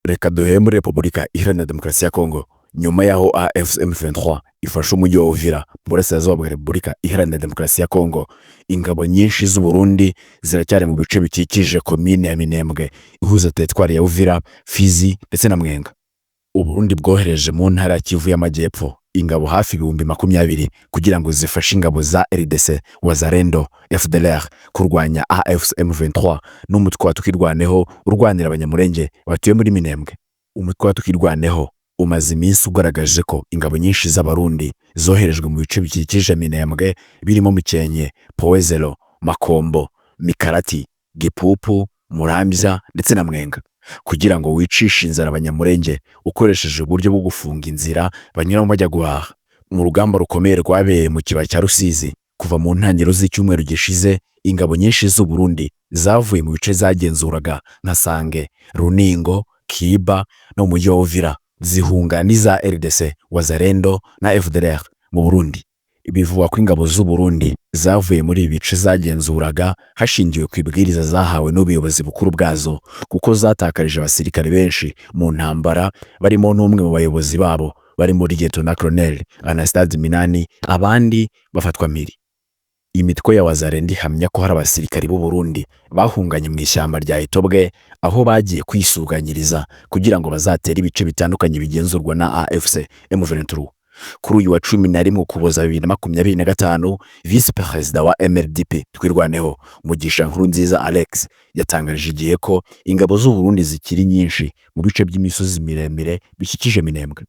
Reka duhere muri Repubulika Iharanira Demokarasi ya Kongo. Nyuma yaho AFC M23 ifashe umujyi wa Uvira mu burasirazuba bwa Repubulika Iharanira Demokarasi ya Kongo, ingabo nyinshi z'u Burundi ziracyari mu bice bikikije komine ya Minembwe ihuza teritwari ya Uvira, Fizi ndetse na Mwenga. U Burundi bwohereje mu ntara ya Kivu y'Amajyepfo ingabo hafi 20,000 kugira ngo zifashe ingabo za RDC, Wazalendo, FDLR kurwanya AFC M23 n'umutwe wa Tukirwaneho urwanira abanyamurenge batuye muri Minembwe. Umutwe wa Tukirwaneho umaze iminsi ugaragaje ko ingabo nyinshi z'abarundi zoherejwe mu bice bikikije Minembwe birimo Mikenke, Powezelo, Makombo, Mikarati, Gipupu, Muramvya ndetse na Mwenga kugira ngo wicishe inzara abanyamurenge ukoresheje uburyo bwo gufunga inzira banyuramo bajya guhaha. Mu rugamba rukomeye rwabereye mu kibaya cya Rusizi kuva mu ntangiriro z'icyumweru gishize, ingabo nyinshi z'u Burundi zavuye mu bice zagenzuraga nka Sange, Runingo, Kiba no mu mujyi wa Uvira zihunga n'iza RDC, Wazalendo na FDLR mu Burundi. Bivugwa ko ingabo z'u Burundi zavuye muri ibi bice zagenzuraga hashingiwe ku ibwiriza zahawe n'ubuyobozi bukuru bwazo, kuko zatakarije abasirikare benshi mu ntambara, barimo n'umwe mu bayobozi babo bari muri Lieutenant Colonel Anastase Minani, abandi bafatwa mpiri. Imitwe ya Wazalendo ihamya ko hari abasirikari b'u Burundi bahunganye mu ishyamba rya Itobwe aho bagiye kwisuganyiriza kugira ngo bazatere ibice bitandukanye bigenzurwa na AFC M23. Kuri uyu wa 11 Ukuboza 2025, Vice Perezida wa MRDP Twirwaneho Mugisha Nkurunziza Alex yatangaje igihe ko ingabo z'u Burundi zikiri nyinshi mu bice by'imisozi miremire bikikije Minembwe.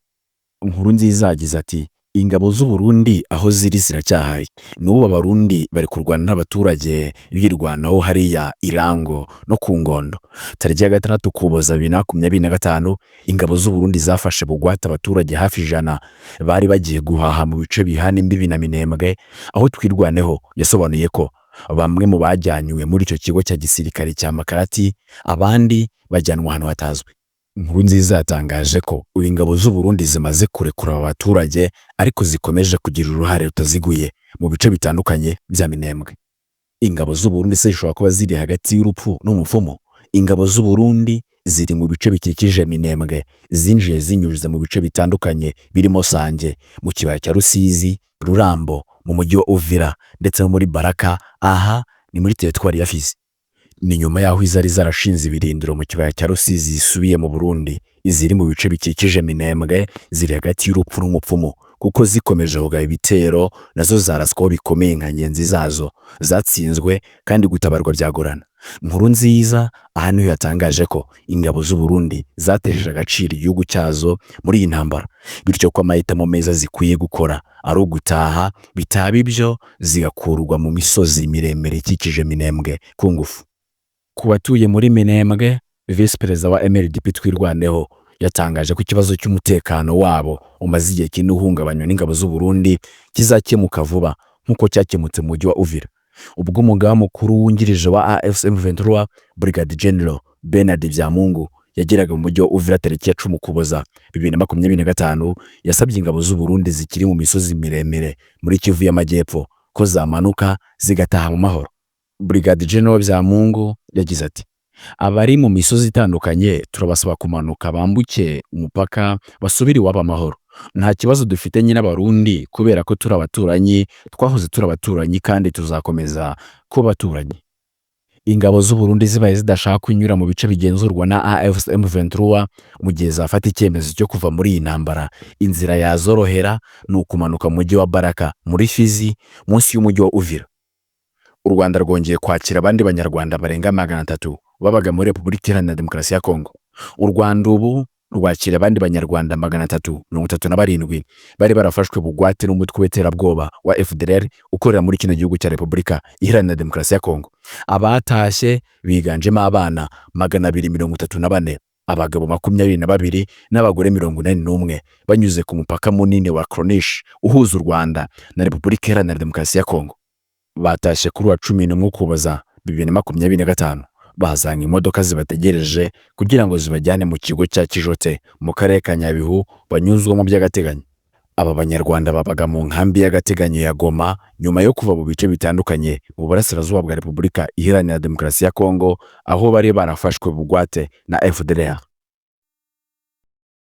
Nkurunziza yagize ati, ingabo z'u Burundi aho ziri ziracyahaye, n'ubu abarundi bari kurwana n'abaturage birwanaho hariya Irango no ku Ngondo. Tariki ya 6 Ukuboza 2025, ingabo z'u Burundi zafashe bugwate abaturage hafi 100 bari bagiye guhaha mu bice bihana imbibi na Minembwe, aho Twirwaneho yasobanuye ko bamwe mu bajyanywe muri icyo kigo cya gisirikare cya Makarati, abandi bajyanwa ahantu hatazwi. Nkurunziza yatangaje ko ingabo z'u Burundi zimaze kurekura abaturage ariko zikomeje kugira uruhare rutaziguye mu bice bitandukanye bya Minembwe. Ingabo z'u Burundi se zishobora kuba ziri hagati y'urupfu n'umufumo. Ingabo z'u Burundi ziri mu bice bikikije Minembwe, zinjiye zinyuze mu bice bitandukanye birimo Sange, mu kibaya cya Rusizi, Rurambo, mu mujyi wa Uvira ndetse no muri Baraka, aha ni muri teritwari ya Fizi. Ni nyuma yaho izari zarashinze ibirindiro mu kibaya cya Rusizi zisubiye mu Burundi, iziri mu bice bikikije Minembwe ziri hagati y'urupfu n'umupfumo, kuko zikomeje kugaba ibitero nazo zaraswaho bikomeye nka ngenzi zazo zatsinzwe kandi gutabarwa byagorana. Nkurunziza aha niho yatangaje ko ingabo z'u Burundi zatejeje agaciro igihugu cyazo muri iyi ntambara, bityo ko amahitamo meza zikwiye gukora ari ugutaha, bitaba ibyo zigakurwa mu misozi miremire ikikije Minembwe ku ngufu. Ku batuye muri Minembwe, Vice Perezida wa MRDP Twirwaneho yatangaje ko ikibazo cy'umutekano wabo umaze igihe kinini uhungabanywa n'ingabo z'u Burundi kizakemuka vuba nk'uko cyakemutse mu mujyi wa Uvira, ubwo umugaba mukuru wungirije wa AFC M23 Brigadier General Bernard Vyamungu yageraga mu mujyi wa Uvira tariki ya 10 Ukuboza 2025, yasabye ingabo z'u Burundi zikiri mu misozi miremire muri Kivu y'Amajyepfo ko zamanuka zigataha mu mahoro. Brigadier General Vyamungu yagize ati, abari mu misozi itandukanye turabasaba kumanuka bambuke umupaka basubire iwabo amahoro. Nta kibazo dufite nyine n'abarundi kubera ko turi abaturanyi, twahoze turi abaturanyi kandi tuzakomeza kuba abaturanyi. Ingabo z'u Burundi zibaye zidashaka kunyura mu bice bigenzurwa na AFC M23 mu gihe zafata icyemezo cyo kuva muri iyi ntambara, inzira yazorohera ni ukumanuka mu mujyi wa Baraka muri Fizi munsi y'umujyi wa Uvira. U Rwanda rwongeye kwakira abandi banyarwanda barenga 300 babaga muri Repubulika Iharanira Demokarasi ya Kongo. U Rwanda ubu rwakira abandi banyarwanda 337 bari barafashwe bugwate n'umutwe w'iterabwoba wa FDLR ukorera muri kino gihugu cya Repubulika Iharanira Demokarasi ya Kongo. Abatashye biganjemo abana 234, abagabo 22 n'abagore 81, banyuze ku mupaka munini wa Kronish uhuza u Rwanda na Repubulika Iharanira Demokarasi ya Kongo. Batashye kuri wa 11 Ukuboza 2025, bazanye imodoka zibategereje kugira ngo zibajyane mu kigo cya Kijote mu karere ka Nyabihu banyuzwamo by'agateganyo. Aba banyarwanda babaga mu nkambi y'agateganyo ya Goma nyuma yo kuva mu bice bitandukanye mu burasirazuba bwa Repubulika Iharanira Demokarasi ya Kongo, aho bari barafashwe bugwate na FDLR.